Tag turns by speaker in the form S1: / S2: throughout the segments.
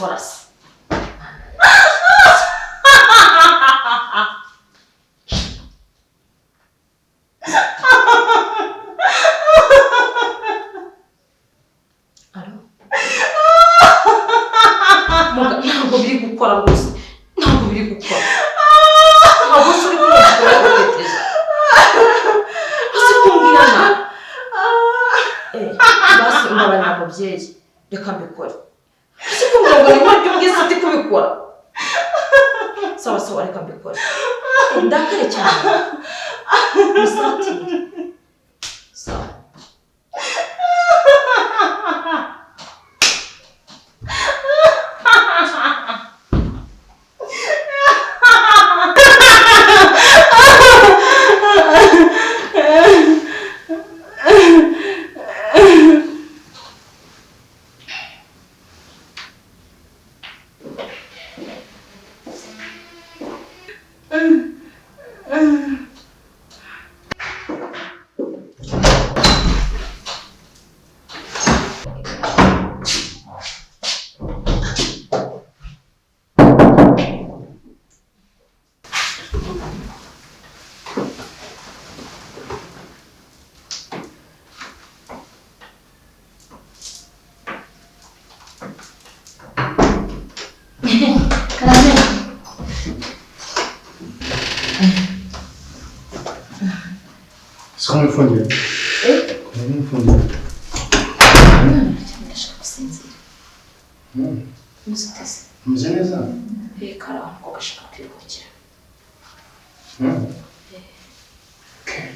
S1: gukora se ntabwo biri gukora rwose ntabwo biri gukora ntabwo uri kumubwira guteteza ese kumbwira basi mbabarira mubyeyi reka mbikore ese kumbwira ngo niba by'ubwiza ati kubikora sawa reka mbikore ndakare cyane musatire sawa
S2: Come funge? Come funge?
S1: Ndashaka gusinzira. Musitese.
S2: Umeze neza?
S1: Karamba ko gashaka kwiruhukira.
S2: Okay.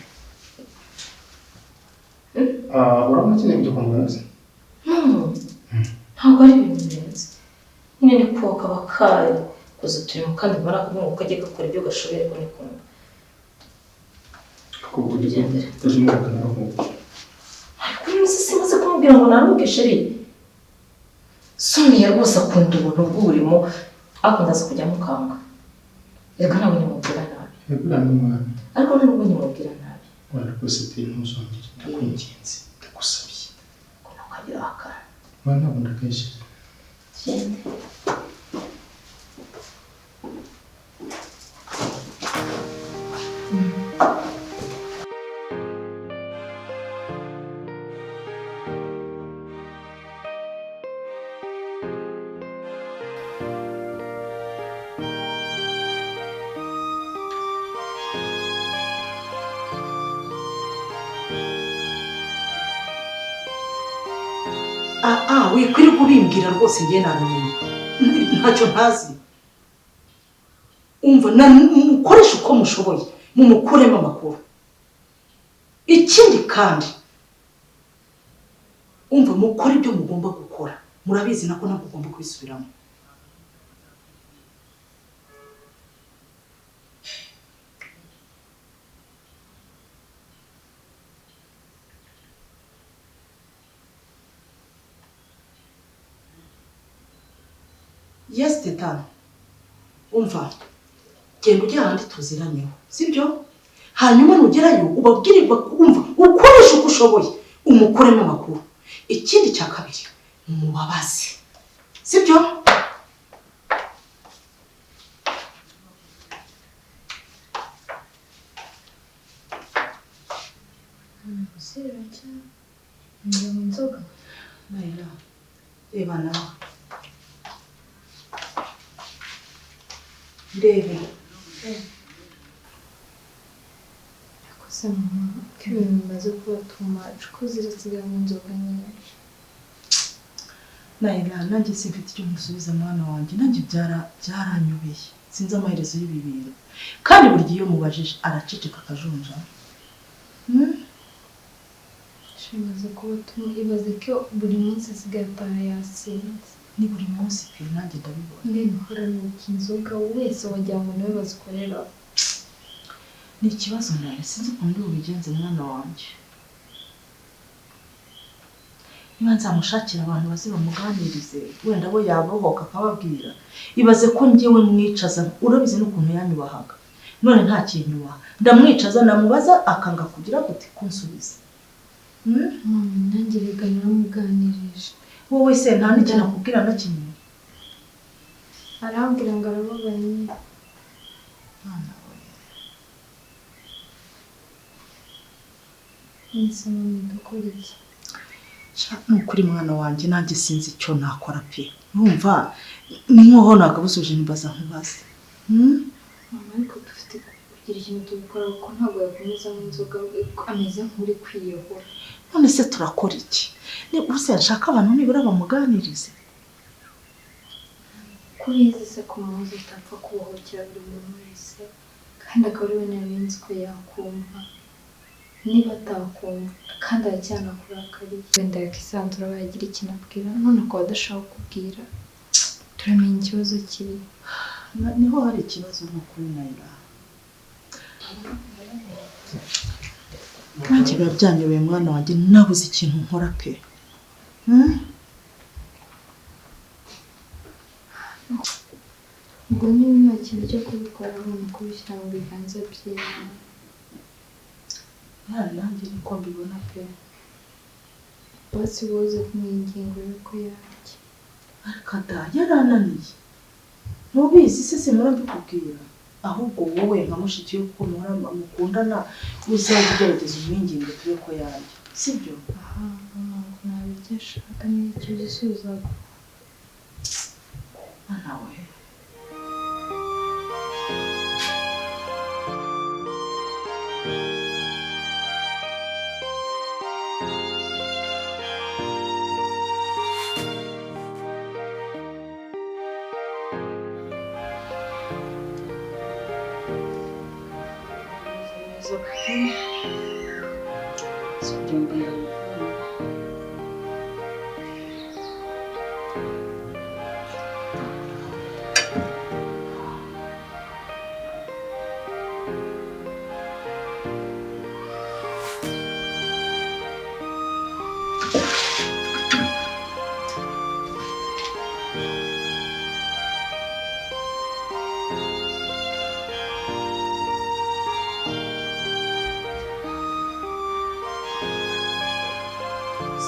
S2: Urabona kintu cyo kumwanaza?
S1: Ntabwo ari ibintu birenze. Nyine ni koka bakaye kuza turimo kandi mbona ko ngo kajye gakora ibyo gashoboye ko ni kumwe.
S2: Kugendera tuzumuka naho
S1: ariko nisi maze kumubwira ngo naruke sheri Sonia rwose akunda ubuntu bw'urimo akunda se kujya mukanga reka ntabwo nyamubwira nabi ariko nubwo nyamubwira nabi
S2: wala rwose pe ntuzongere ndakwinginze ndagusabye
S1: ko nakagira akara
S2: wana ntabwo ndakeshe
S1: gende
S3: wikwiriye kubimbwira rwose ngiye namenye ntacyo ntazi umva mukoresha uko mushoboye mumukuremo amakuru ikindi kandi umva mukora ibyo mugomba gukora murabizi nako ntabwo ugomba kwisubiramo Yes, Teta. Umva. Genda ujya ahandi tuziranyeho. Sibyo? Hanyuma nugerayo ubabwirirwa kumva ukoresha uko ushoboye umukuremo amakuru. Ikindi cya kabiri mubabaze. Sibyo?
S4: Siracha. Nzoga.
S3: Naira. Ebana. Ndebe.
S4: Yakoze mama kibintu bimaze kuba too much ko zirasiga mu nzoga nyine.
S3: Naira nanjye simfite icyo musubiza mwana wanjye nanjye byaranyubeye. Sinzi amaherezo y'ibi bintu. Kandi buri gihe iyo mubajije araceceka akajunja.
S4: Shimaze kuba ibaze ko buri munsi asigaye ataha yasinze.
S3: Ni buri munsi pe nanjye ndabibona.
S4: Ngene horana inzoga wese wajya ngo nawe bazikorera.
S3: Ni ikibazo nawe sinzi ukuntu ubigenze mwana wanjye. Niba nzamushakira abantu bazibamuganirize wenda bo yabohoka akababwira. Ibaze ko njyewe mwicaza urabize n'ukuntu yanyubahaga. None nta kintu nyubaha. Ndamwicaza namubaza akanga kugira gute kunsubiza.
S4: Nanjye biganira muganirije.
S3: Wowe se nta n'ikintu akubwira na kimwe.
S4: arambwira ngo arababaye.
S3: Mwana we.
S4: Nisema ndakora iki?
S3: Nukuri mwana wanjye nanjye sinzi icyo nakora pe. Urumva ni nkoho nakabusuje nibaza nkubaze.
S4: Mama ariko dufite kugira ikintu tubikora kuko ntabwo yakomeza mu nzoga ameze nk'uri kwiyahura.
S3: None se turakora iki? Ni uruse nshaka abantu nibura bamuganirize.
S4: Kuri izi se ku muzi utapfa kubohokera buri muntu wese kandi akaba ari we narinzi ko yakumva. Niba atakumva kandi aracyana kurakariye wenda yakisanzura bayagira ikintu abwira none akaba adashaka kubwira turamenya ikibazo kiri.
S3: Niho hari ikibazo n'ukuri nayira. Nanjye biba byanyobeye mwana wanjye nabuze ikintu nkora pe.
S4: Ubwo niba nta kintu cyo kubikora ni ukubishyira mu biganza bye.
S3: Nanjye niko mbibona pe.
S4: Basi woze kumwingingo yuko yajya.
S3: Ariko da yarananiye. Nubizi se simura mbikubwira. Ahubwo wowe nka mushiki yo ko mukundana uzajya ugerageza umwingingo tube ko yajya. Sibyo?
S4: Aha, nabigesha kandi icyo gisubizaga.
S3: Mwana we.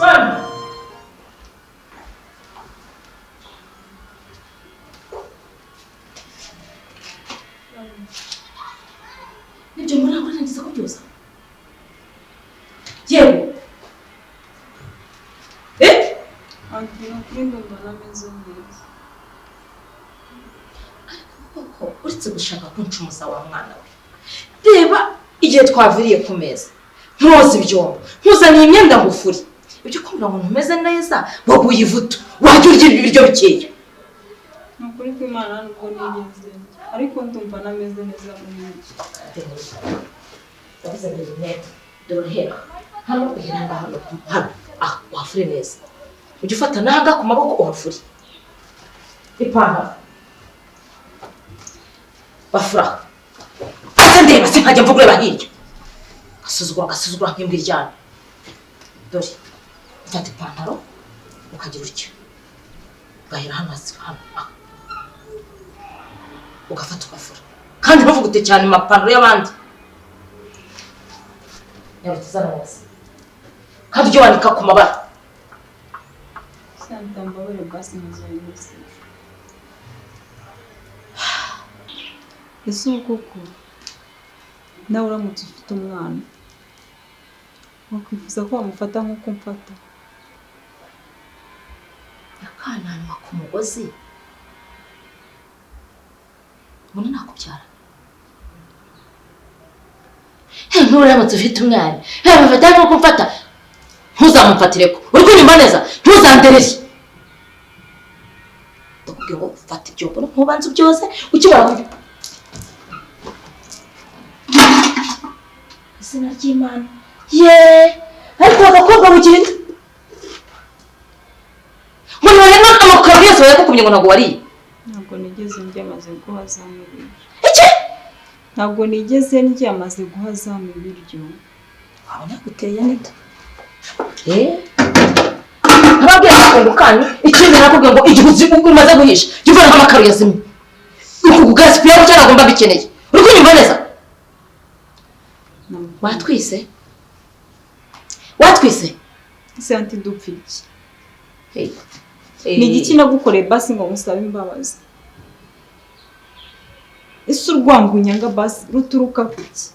S3: Son! Nibyo mbona ko nagize ko byose. Yewe.
S5: Anti no kuri ndumva nameze neza.
S1: Koko uretse gushaka kuncumuza wa mwana we. Reba igihe twaviriye ku meza. Ntuzi ibyombo. Ntuzaniye imyenda ngufuri. Ibyo kumbura ngo ntumeze neza waguye ivuto. Wajya urya ibiryo bikeya.
S5: Nukuri ko Imana nubwo nigeze. Ariko ndumva nameze neza muri iki.
S1: Ndabize ngo net dorohera. Hano uhiranga hano. Wafure neza. Ujye ufata nanga ku maboko uhafuri. Ipana. Bafura. Ate ndeba sinkajya mvuga ureba hirya. Gasuzugura nk'imbwa iryana. Dore. Fata ipantaro ukagira utyo. Ugahera hano hasi hano. Ugafata ugafura. Kandi ntuvugute cyane amapantaro y'abandi. Yarutizana neza. Kandi ujye wandika ku mabara.
S5: Santa mbabare bwasi nzayibese. Ese koko nawe uramutse ufite umwana wakwifuza ko wamufata nk'uko mfata?
S1: Yakananwa ku mugozi. Mbona nakubyara. Nturamutse ufite umwana. Bafata nk'uko mfata. Ntuzamufatire ko. Uri kunyumva neza? Ntuzanderere. Ndakubwiye ngo fata ibyo mbona ntubanze ubyoze ukibara kurya. Izina ry'Imana. Ariko agakobwa bugenda. Mbona rero amakaro yose yakukubye ngo ntago wariye.
S5: Ntabwo nigeze ndyamaze guhaza mu biryo.
S1: Iki?
S5: Ntabwo nigeze ndyamaze guhaza mu biryo.
S1: Wabona guteye nita. Ntababwiye ngo kandi ikindi nakubwiye ngo igihe umaze guhisha. Givana nk'amakaro yazimye. Uku gasipiye cyane agomba bikeneye. Uri kunyumva neza? Watwise?
S5: Ese anti dupfiki. Ni igiki nagukoreye basi ngo musabe imbabazi? ese urwangunyanga basi ruturuka kuki?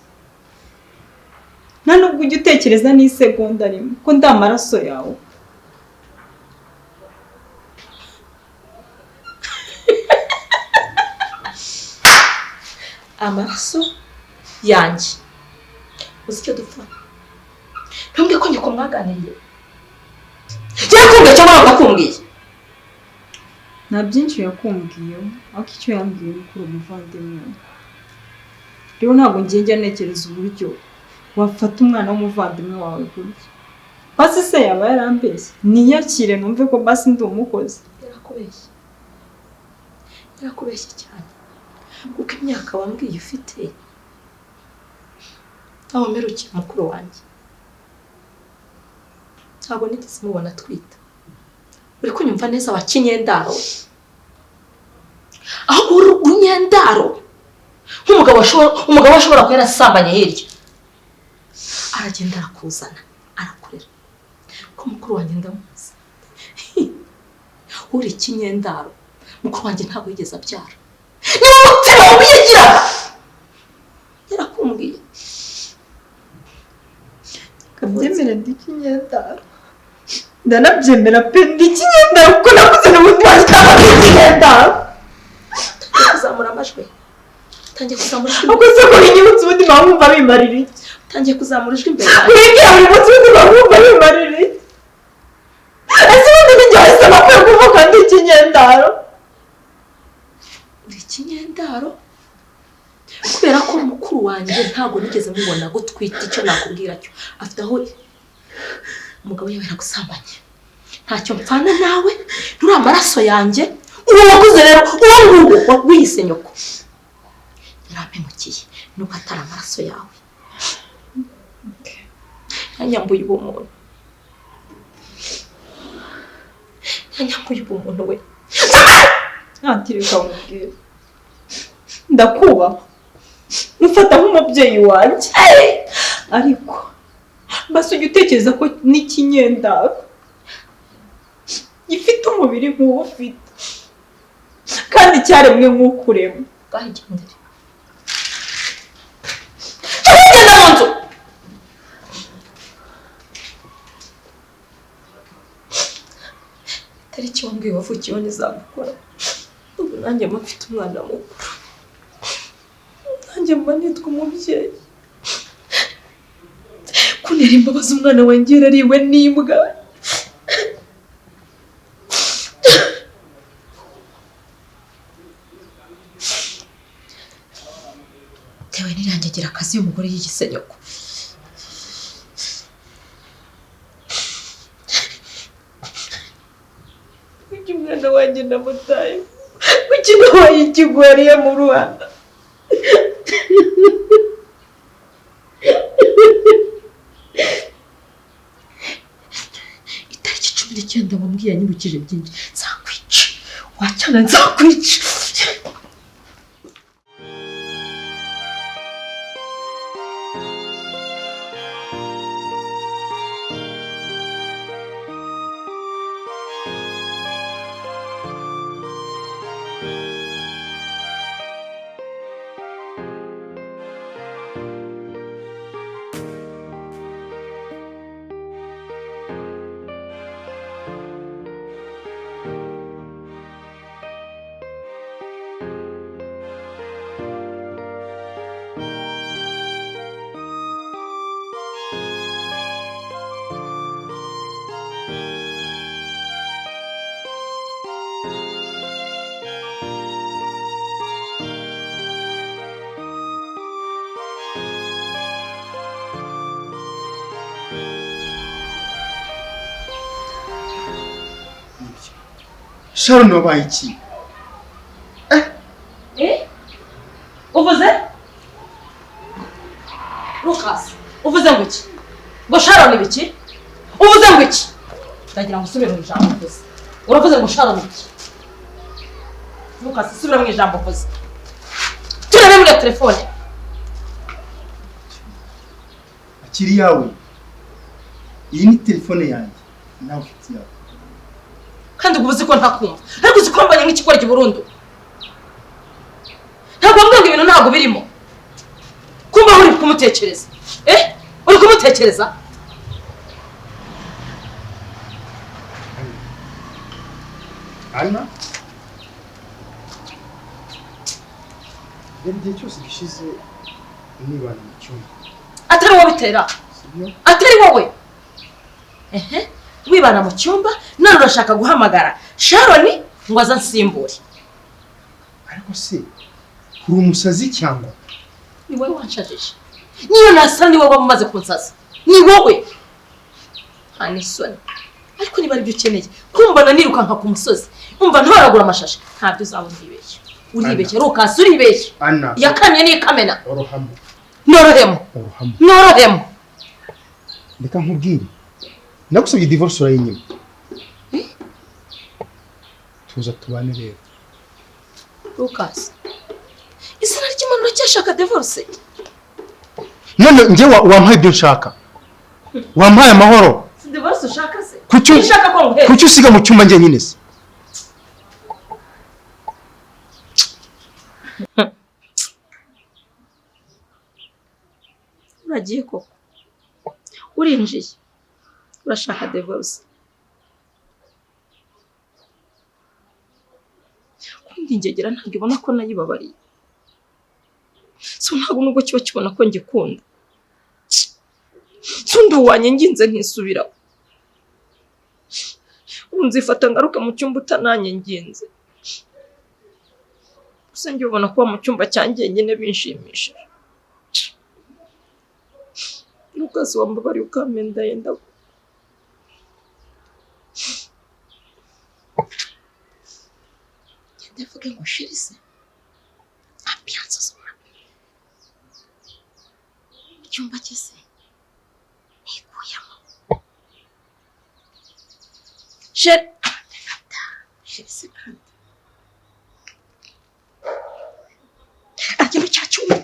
S5: Nta nubwo ujya utekereza n'isegonda rimwe ko ndi amaraso yawe.
S1: Amaraso yanjye uzi icyo dupfa? Ntumbwe ko nyoko mwaganiriye cyangwa kumbe cyangwa bakakumbwiye?
S5: Nta byinshi yakumbwiyeho ariko icyo yambwiye ni kuri umuvandimwe. Rero ntabwo njya ntekereza uburyo wafata umwana w'umuvandimwe wawe gutya. Basi se yaba yarambeshye niyakire numve ko basi ndi umukozi.
S1: Yarakubeshye cyane kuko imyaka wambwiye ufite aho mperukiye mukuru wanjye ntabwo nigeze mubona twita. Uri kunyumva neza wa kinyendaro aho uri unyendaro nk'umugabo ashobora kuba yarasambanye hirya aragenda arakuzana arakurera ko mukuru wanjye ndamuzi. Uri kinyendaro mukuru wanjye ntabwo yigeze abyara. Niba umutima ubigira yarakumbwiye
S5: kabyemera ndi kinyendaro. Ndanabyemera pe ndi kinyendaro kuko nakuze n'ubundi wanjye kandi kinyendaro.
S1: Kuzamura amajwi tangiye kuzamura ijwi.
S5: Ubwo se ko inyibutse ubundi bamwumva bimarira iki?
S1: Tangiye kuzamura ijwi imbere.
S5: Wigira buri munsi ubundi bamwumva bimarira iki? Ese ubundi ninjye wahise bakwiye kuvuga ndi kinyendaro.
S1: Uri kinyendaro kubera ko mukuru wanjye ntabwo nigeze mubona gutwita. Icyo nakubwira cyo afite aho umugabo we yaragusambanye. Ntacyo mpfana nawe nturi amaraso yanjye. Uwo waguze rero uwo nguwo wiyise nyoko yarampemukiye nuko atari amaraso yawe. Yanyambuye ubumuntu. Yanyambuye ubumuntu we.
S5: Ntatireka umubwira ndakubaha mufata nk'umubyeyi wanjye ariko basi ujya utekereza ko n'ikinyendaro gifite umubiri nk'uwo ufite kandi cyaremwe nk'uko uremwe.
S1: Bwahigendere cyagenda mu nzu tariki wambwiye wavukiyeho ntizagukora. Ubu nanjye mba mfite umwana mukuru, nanjye mba nitwa umubyeyi. Kunera imbabazi umwana wanjye yarariwe n'imbwa. Tewe nirange agira akazi y'umugore y'igisenyoko. Kuki umwana wanjye ndamutaye? Kuki nabaye ikigwariye mu Rwanda? Itariki 19 wambwiye anyibukije byinshi. Nzakwica wacyana, nzakwica.
S2: Sharon wabaye iki?
S1: Uvuze? Lucas, uvuze ngo iki? Ngo Sharon ibiki? Uvuze ngo iki? Ndagira ngo usubire mu ijambo uvuze. Uravuze ngo Sharon ibiki? Lucas, subira mu ijambo uvuze. Turebe muri telefone.
S2: Akiri yawe. Iyi ni telefone yanjye. Nawe ufite yawe.
S1: Kandi ubuze ko ntakumva. Ariko uzi ko mbanye nk'ikigori cy'Uburundi. Ntabwo mbwira ibintu
S3: ntago birimo kumba uri kumutekereza uri kumutekereza
S2: Anna igihe cyose gishize nibana mu cyumba
S3: atari wowe bitera atari wowe wibana mu cyumba none urashaka guhamagara Sharon ngo azansimbure
S2: ariko se uri umusazi cyangwa
S3: ni wowe wanshajije niyo nasa ni wowe wamaze kunsaza ni wowe hanisoni ariko niba aribyo ukeneye kumbana nirukanka ku musozi umva ntoragura amashashi ntabyo uzabona ibeshye uribeshye rukasi uribeshye yakamye n'ikamena norohemo
S2: reka nkubwire nagusabye divorce urayinyima tuza tubane rero
S3: rukasi izina ry'Imana uracyashaka divorce
S2: none njye wampaye ibyo nshaka wampaye amahoro
S3: si divorce ushaka se
S2: kuki usiga mu cyumba njye nyine se
S3: uragiye koko urinjiye urashaka divorce kundi ngegera ntabwo ibona ko nayibabariye so ntabwo nubwo kiba kibona ko ngikunda sundi wanye nginze nkisubiraho unzifata ngaruka mu cyumba utananye nginze gusa njye ubona ko mu cyumba cyanjye nyine binshimishije Lucas wambabari ukamenda yenda ndavuga ngo shirise ambiance soma icyumba cyese ikuyamo shirise kandi ariko cyacyuma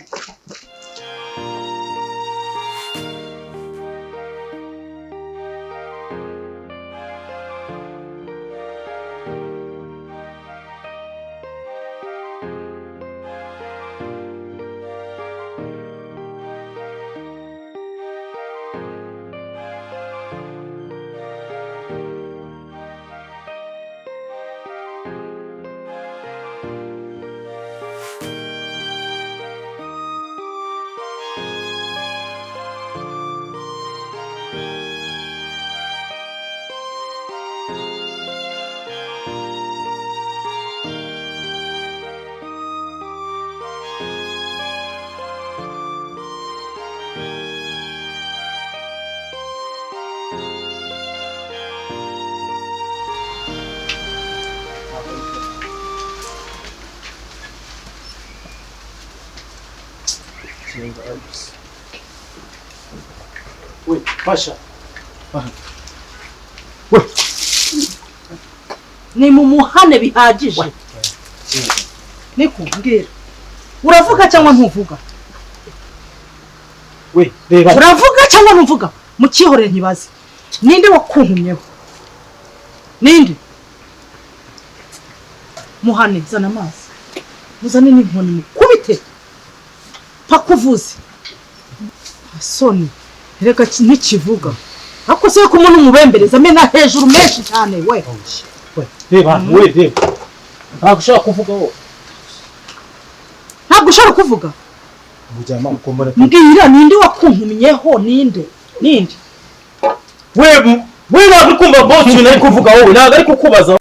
S2: Wait, Pasha.
S3: Ni mu muhane bihagije. Nikubwira. Uravuga cyangwa ntuvuga?
S2: Reba.
S3: Uravuga cyangwa ntuvuga? Mu kihorere ntibaze. Ninde wakuntumyeho? Ninde? Muhane zana amazi. Muzane n'inkoni mukubite. Pakuvuze. Soni. Reka ntikivuga. Ako se ko umuntu umubembereza amena hejuru menshi cyane we.
S2: Reba, reba. Ntabwo ushaka kuvuga wowe.
S3: Ntabwo ushaka kuvuga?
S2: Mujyama ukombora.
S3: Mbwira ninde wakuntumyeho ninde? Ninde?
S2: We ntabwo kumva boss nari kuvuga wowe, ntabwo ari kukubaza.